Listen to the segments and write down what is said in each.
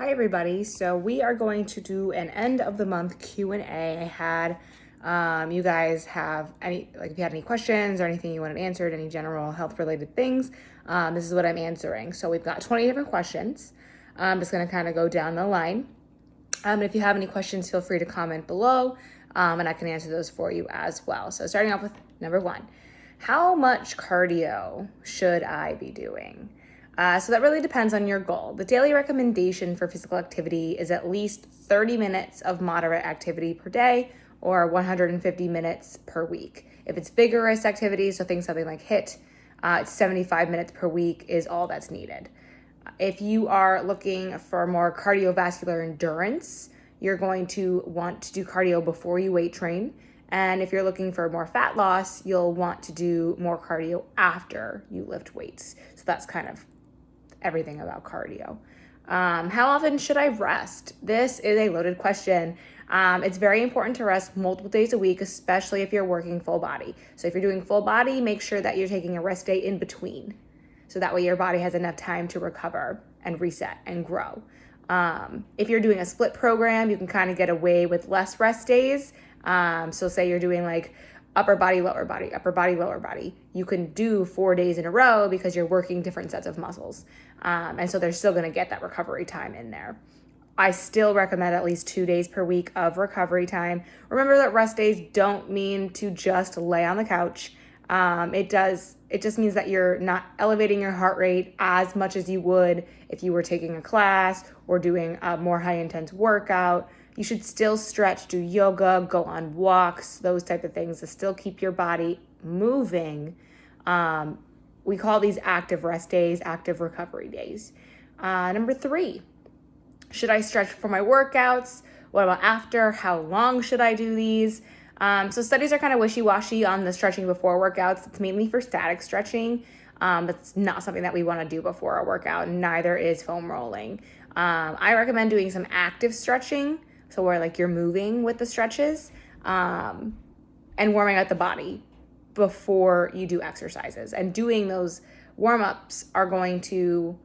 Hi everybody. So we are going to do an end of the month Q&A. I had you guys have if you had any questions or anything you wanted answered, any general health related things, this is what I'm answering. So we've got 20 different questions. I'm just going to kind of go down the line. If you have any questions, feel free to comment below and I can answer those for you as well. So starting off with number 1, how much cardio should I be doing? So that really depends on your goal. The daily recommendation for physical activity is at least 30 minutes of moderate activity per day or 150 minutes per week. If it's vigorous activity, so think something like HIIT, 75 minutes per week is all that's needed. If you are looking for more cardiovascular endurance, you're going to want to do cardio before you weight train. And if you're looking for more fat loss, you'll want to do more cardio after you lift weights. So that's kind of everything about cardio. How often should I rest? This is a loaded question. It's very important to rest multiple days a week, especially if you're working full body. So if you're doing full body, make sure that you're taking a rest day in between. So that way your body has enough time to recover and reset and grow. If you're doing a split program, you can kind of get away with less rest days. So say you're doing like upper body, lower body, upper body, lower body. You can do 4 days in a row because you're working different sets of muscles. And so they're still going to get that recovery time in there. I still recommend at least 2 days per week of recovery time. Remember that rest days don't mean to just lay on the couch. It just means that you're not elevating your heart rate as much as you would if you were taking a class or doing a more high intense workout. You should still stretch, do yoga, go on walks, those type of things to still keep your body moving. We call these active rest days, active recovery days. Number 3, should I stretch before my workouts? What about after? How long should I do these? So studies are kind of wishy-washy on the stretching before workouts. It's mainly for static stretching, but it's not something that we want to do before a workout. Neither is foam rolling. I recommend doing some active stretching, so where like you're moving with the stretches, and warming out the body before you do exercises. And doing those warm-ups are going to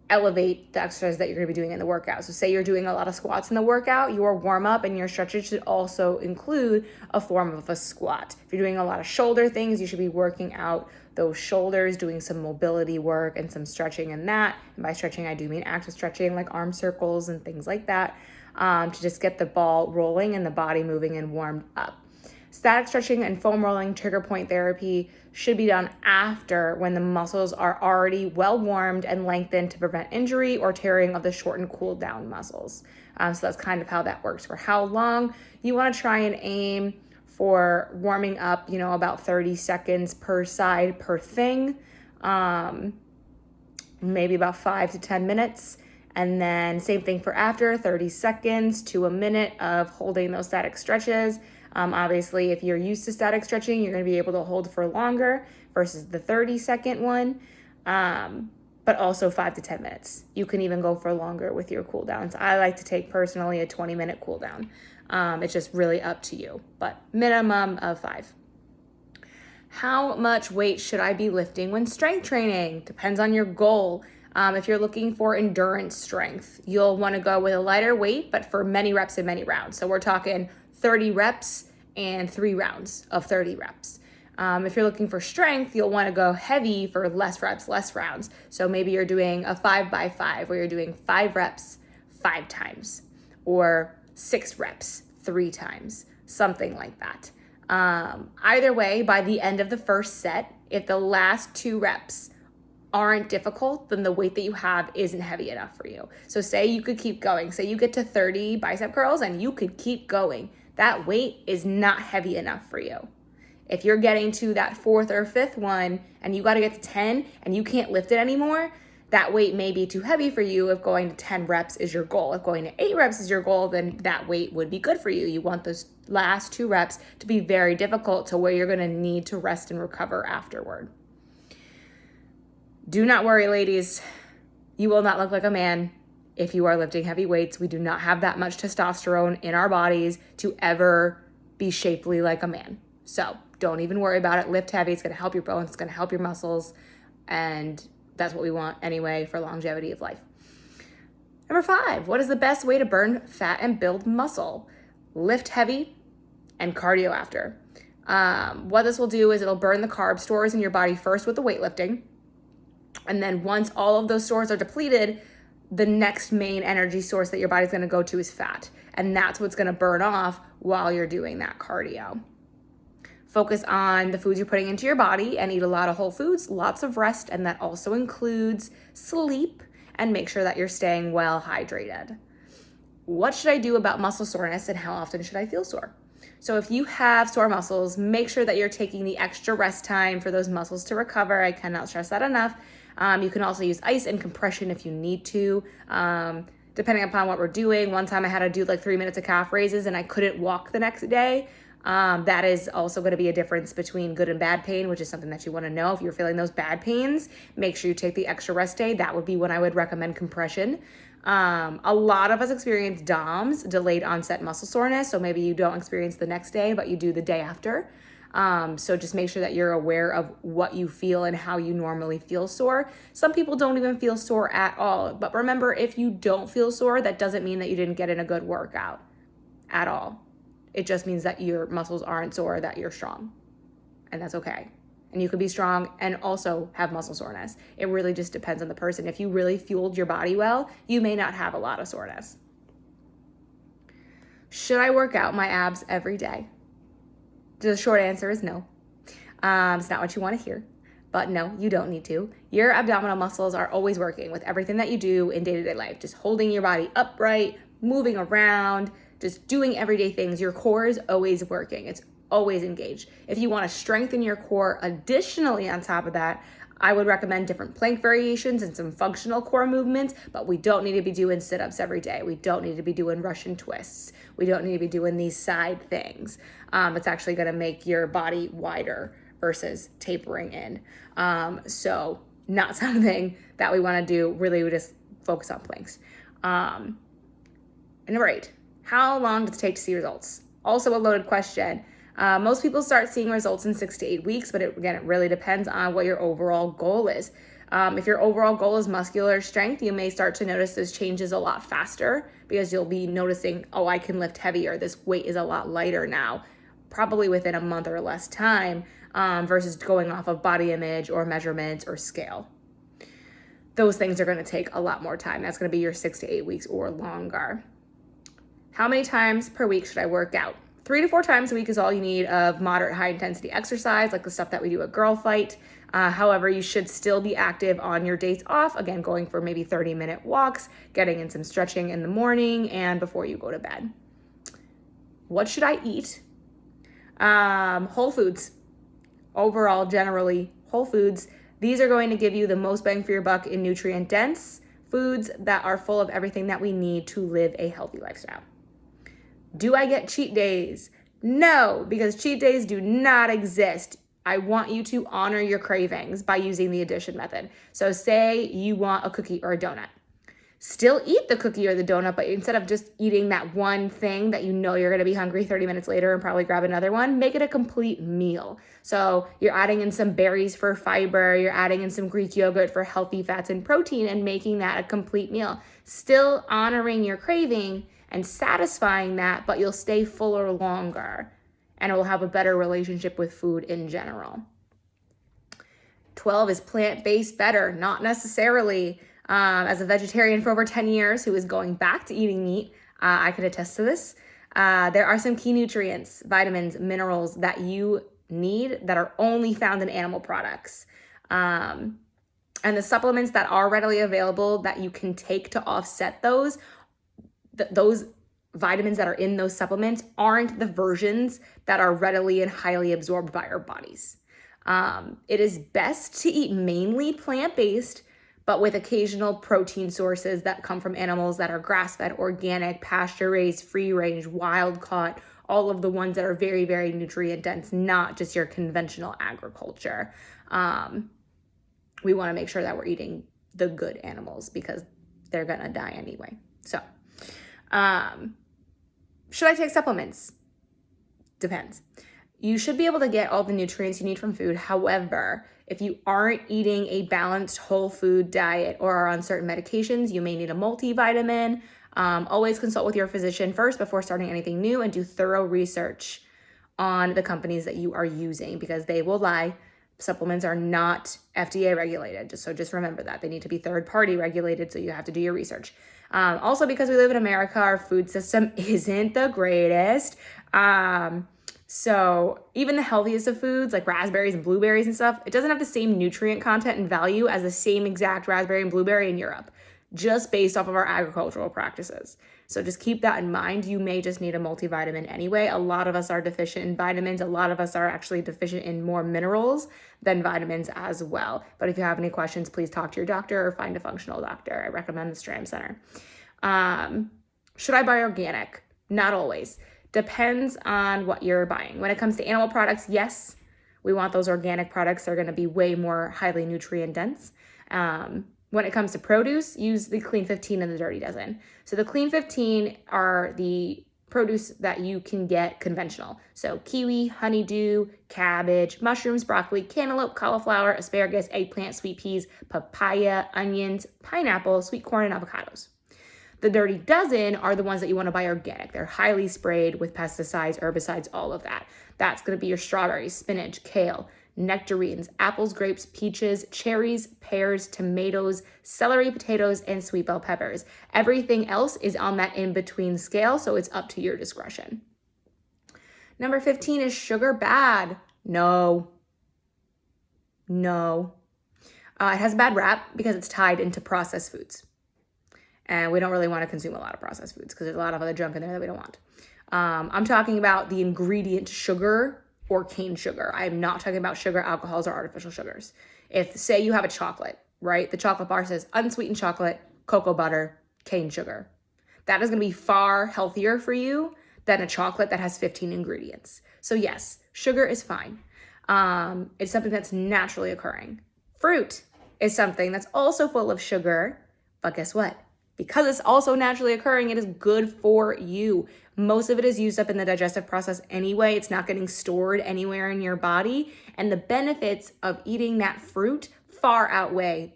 elevate the exercise that you're going to be doing in the workout. So say you're doing a lot of squats in the workout, your warm-up and your stretches should also include a form of a squat. If you're doing a lot of shoulder things, you should be working out those shoulders, doing some mobility work and some stretching in that. And by stretching, I do mean active stretching like arm circles and things like that, to just get the ball rolling and the body moving and warmed up. Static stretching and foam rolling trigger point therapy should be done after, when the muscles are already well warmed and lengthened to prevent injury or tearing of the short and cool down muscles. So that's kind of how that works. For how long you want to try and aim for warming up, about 30 seconds per side per thing, maybe about 5 to 10 minutes. And then same thing for after, 30 seconds to a minute of holding those static stretches. Obviously, if you're used to static stretching, you're going to be able to hold for longer versus the 30-second one, but also 5 to 10 minutes. You can even go for longer with your cool downs. I like to take personally a 20-minute cool down. It's just really up to you, but minimum of 5. How much weight should I be lifting when strength training? Depends on your goal. If you're looking for endurance strength, you'll want to go with a lighter weight, but for many reps and many rounds. So we're talking 30 reps and 3 rounds of 30 reps. If you're looking for strength, you'll want to go heavy for less reps, less rounds. So maybe you're doing a 5x5 where you're doing 5 reps 5 times, or 6 reps 3 times, something like that. Either way, by the end of the first set, if the last 2 reps aren't difficult, then the weight that you have isn't heavy enough for you. So say you could keep going. Say you get to 30 bicep curls and you could keep going. That weight is not heavy enough for you. If you're getting to that 4th or 5th one and you got to get to 10 and you can't lift it anymore, that weight may be too heavy for you. If going to 10 reps is your goal, if going to 8 reps is your goal, then that weight would be good for you. You want those last 2 reps to be very difficult to where you're going to need to rest and recover afterward. Do not worry, ladies. You will not look like a man if you are lifting heavy weights. We do not have that much testosterone in our bodies to ever be shapely like a man. So don't even worry about it. Lift heavy. It's going to help your bones. It's going to help your muscles. And that's what we want anyway for longevity of life. Number Number 5, what is the best way to burn fat and build muscle? Lift heavy and cardio after. What this will do is it'll burn the carb stores in your body first with the weightlifting. And then once all of those stores are depleted, the next main energy source that your body's going to go to is fat. And that's what's going to burn off while you're doing that cardio. Focus on the foods you're putting into your body and eat a lot of whole foods, lots of rest, and that also includes sleep, and make sure that you're staying well hydrated. What should I do about muscle soreness and how often should I feel sore? So if you have sore muscles, make sure that you're taking the extra rest time for those muscles to recover. I cannot stress that enough. You can also use ice and compression if you need to, depending upon what we're doing. One time I had to do like 3 minutes of calf raises and I couldn't walk the next day. That is also going to be a difference between good and bad pain, which is something that you want to know. If you're feeling those bad pains, make sure you take the extra rest day. That would be when I would recommend compression. A lot of us experience DOMS, delayed onset muscle soreness. So maybe you don't experience the next day, but you do the day after. So just make sure that you're aware of what you feel and how you normally feel sore. Some people don't even feel sore at all. But remember, if you don't feel sore, that doesn't mean that you didn't get in a good workout at all. It just means that your muscles aren't sore, that you're strong. And that's okay. And you could be strong and also have muscle soreness. It really just depends on the person. If you really fueled your body well, you may not have a lot of soreness. Should I work out my abs every day? The short answer is no. It's not what you want to hear. But no, you don't need to. Your abdominal muscles are always working with everything that you do in day-to-day life. Just holding your body upright, moving around, just doing everyday things. Your core is always working. It's always engaged. If you want to strengthen your core additionally on top of that, I would recommend different plank variations and some functional core movements, but we don't need to be doing sit-ups every day. We don't need to be doing Russian twists. We don't need to be doing these side things. It's actually going to make your body wider versus tapering in. So not something that we want to do. Really, we just focus on planks. And number 8, how long does it take to see results? Also a loaded question. Most people start seeing results in 6 to 8 weeks, but it really depends on what your overall goal is. If your overall goal is muscular strength, you may start to notice those changes a lot faster because you'll be noticing, oh, I can lift heavier. This weight is a lot lighter now, probably within a month or less time, versus going off of body image or measurements or scale. Those things are going to take a lot more time. That's going to be your 6 to 8 weeks or longer. How many times per week should I work out? 3 to 4 times a week is all you need of moderate high intensity exercise, like the stuff that we do at Girl Fight. However, you should still be active on your days off. Again, going for maybe 30-minute walks, getting in some stretching in the morning and before you go to bed. What should I eat? Whole foods. Overall, generally, whole foods. These are going to give you the most bang for your buck in nutrient dense foods that are full of everything that we need to live a healthy lifestyle. Do I get cheat days? No, because cheat days do not exist. I want you to honor your cravings by using the addition method. So say you want a cookie or a donut. Still eat the cookie or the donut, but instead of just eating that one thing that you know you're going to be hungry 30 minutes later and probably grab another one, make it a complete meal. So you're adding in some berries for fiber, you're adding in some Greek yogurt for healthy fats and protein and making that a complete meal. Still honoring your craving and satisfying that, but you'll stay fuller longer and it will have a better relationship with food in general. 12 is plant-based better? Not necessarily. As a vegetarian for over 10 years who is going back to eating meat, I can attest to this. There are some key nutrients, vitamins, minerals that you need that are only found in animal products. And the supplements that are readily available that you can take to offset those vitamins that are in those supplements aren't the versions that are readily and highly absorbed by our bodies. It is best to eat mainly plant-based, but with occasional protein sources that come from animals that are grass-fed, organic, pasture-raised, free-range, wild-caught, all of the ones that are very, very nutrient-dense, not just your conventional agriculture. We want to make sure that we're eating the good animals because they're going to die anyway. So, should I take supplements? Depends. You should be able to get all the nutrients you need from food. However, if you aren't eating a balanced whole food diet or are on certain medications, you may need a multivitamin. Always consult with your physician first before starting anything new, and do thorough research on the companies that you are using, because they will lie. Supplements are not FDA regulated. So just remember that. They need to be third party regulated, so you have to do your research. Also, because we live in America, our food system isn't the greatest. So even the healthiest of foods like raspberries and blueberries and stuff, it doesn't have the same nutrient content and value as the same exact raspberry and blueberry in Europe, just based off of our agricultural practices. So just keep that in mind. You may just need a multivitamin anyway. A lot of us are deficient in vitamins. A lot of us are actually deficient in more minerals than vitamins as well. But if you have any questions, please talk to your doctor or find a functional doctor. I recommend the STRAM Center. Should I buy organic? Not always. Depends on what you're buying. When it comes to animal products, yes, we want those organic products. They're going to be way more highly nutrient dense. When it comes to produce, use the Clean 15 and the Dirty Dozen. So the Clean 15 are the produce that you can get conventional. So kiwi, honeydew, cabbage, mushrooms, broccoli, cantaloupe, cauliflower, asparagus, eggplant, sweet peas, papaya, onions, pineapple, sweet corn, and avocados. The Dirty Dozen are the ones that you want to buy organic. They're highly sprayed with pesticides, herbicides, all of that. That's going to be your strawberries, spinach, kale, nectarines, apples, grapes, peaches, cherries, pears, tomatoes, celery, potatoes, and sweet bell peppers. Everything else is on that in-between scale, so it's up to your discretion. Number 15, is sugar bad? No. It has a bad rap because it's tied into processed foods. And we don't really want to consume a lot of processed foods because there's a lot of other junk in there that we don't want. I'm talking about the ingredient sugar or cane sugar. I'm not talking about sugar, alcohols, or artificial sugars. If, say, you have a chocolate, right? The chocolate bar says unsweetened chocolate, cocoa butter, cane sugar. That is going to be far healthier for you than a chocolate that has 15 ingredients. So yes, sugar is fine. It's something that's naturally occurring. Fruit is something that's also full of sugar, but guess what? Because it's also naturally occurring, it is good for you. Most of it is used up in the digestive process anyway. It's not getting stored anywhere in your body. And the benefits of eating that fruit far outweigh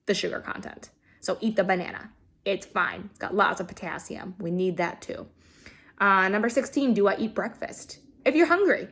the sugar content. So eat the banana. It's fine. It's got lots of potassium. We need that too. Number 16, do I eat breakfast? If you're hungry,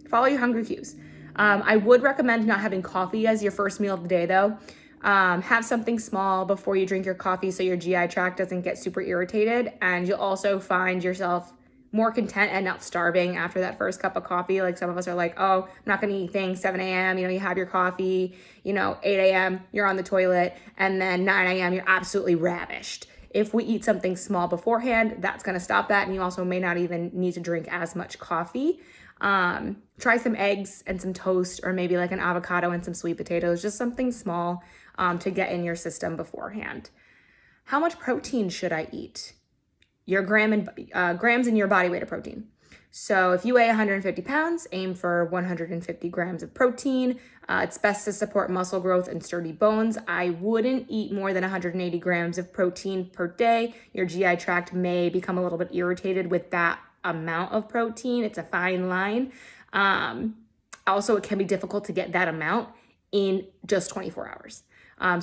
follow your hunger cues. I would recommend not having coffee as your first meal of the day though. Have something small before you drink your coffee so your GI tract doesn't get super irritated, and you'll also find yourself more content and not starving after that first cup of coffee. Like some of us are like, oh, I'm not going to eat things 7 a.m. You have your coffee, 8 a.m. you're on the toilet, and then 9 a.m. you're absolutely ravished. If we eat something small beforehand, that's going to stop that, and you also may not even need to drink as much coffee. Try some eggs and some toast, or maybe like an avocado and some sweet potatoes, just something small to get in your system beforehand. How much protein should I eat? Your grams in your body weight of protein. So if you weigh 150 pounds, aim for 150 grams of protein. It's best to support muscle growth and sturdy bones. I wouldn't eat more than 180 grams of protein per day. Your GI tract may become a little bit irritated with that amount of protein. It's a fine line. Also, it can be difficult to get that amount in just 24 hours.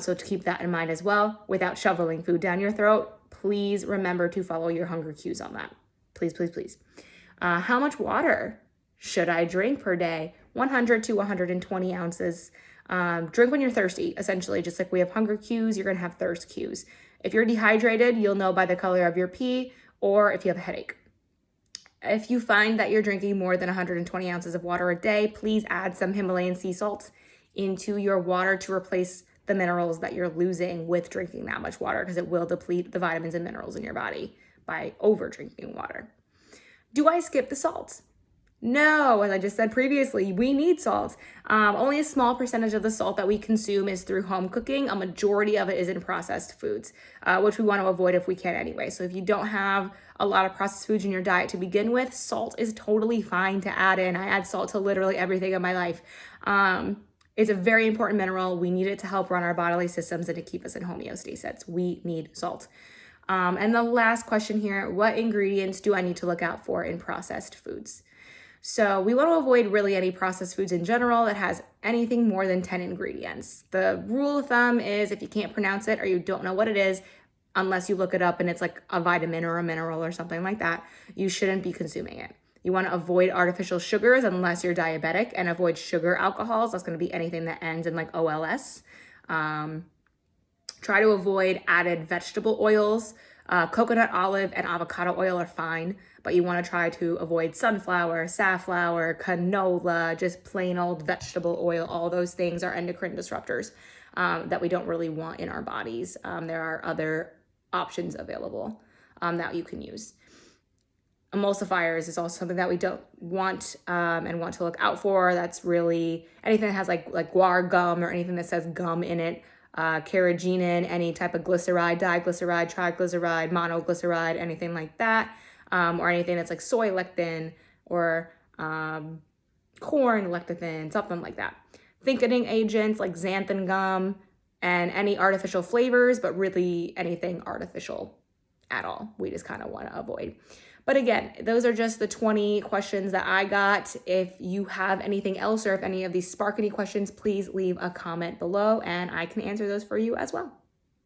So to keep that in mind as well, without shoveling food down your throat, please remember to follow your hunger cues on that. Please, please, please. How much water should I drink per day? 100 to 120 ounces. Drink when you're thirsty, essentially. Just like we have hunger cues, you're going to have thirst cues. If you're dehydrated, you'll know by the color of your pee, or if you have a headache. If you find that you're drinking more than 120 ounces of water a day, please add some Himalayan sea salt into your water to replace the minerals that you're losing with drinking that much water, because it will deplete the vitamins and minerals in your body by over drinking water. Do I skip the salt? No, as I just said previously, we need salt. Only a small percentage of the salt that we consume is through home cooking. A majority of it is in processed foods, which we want to avoid if we can anyway. So if you don't have a lot of processed foods in your diet to begin with, salt is totally fine to add in. I add salt to literally everything in my life. It's a very important mineral. We need it to help run our bodily systems and to keep us in homeostasis. We need salt. And the last question here, what ingredients do I need to look out for in processed foods? So we want to avoid really any processed foods in general that has anything more than 10 ingredients. The rule of thumb is if you can't pronounce it or you don't know what it is, unless you look it up and it's like a vitamin or a mineral or something like that, you shouldn't be consuming it. You want to avoid artificial sugars unless you're diabetic, and avoid sugar alcohols. That's going to be anything that ends in like OLS. Try to avoid added vegetable oils. Coconut, olive, and avocado oil are fine, but you want to try to avoid sunflower, safflower, canola, just plain old vegetable oil. All those things are endocrine disruptors that we don't really want in our bodies. There are other options available that you can use. Emulsifiers is also something that we don't want and want to look out for. That's really anything that has like guar gum or anything that says gum in it. Carrageenan, any type of glyceride, diglyceride, triglyceride, monoglyceride, anything like that, or anything that's like soy lectin or corn lecithin, something like that. Thickening agents like xanthan gum and any artificial flavors, but really anything artificial at all, we just kind of want to avoid. But again, those are just the 20 questions that I got. If you have anything else or if any of these spark any questions, please leave a comment below and I can answer those for you as well.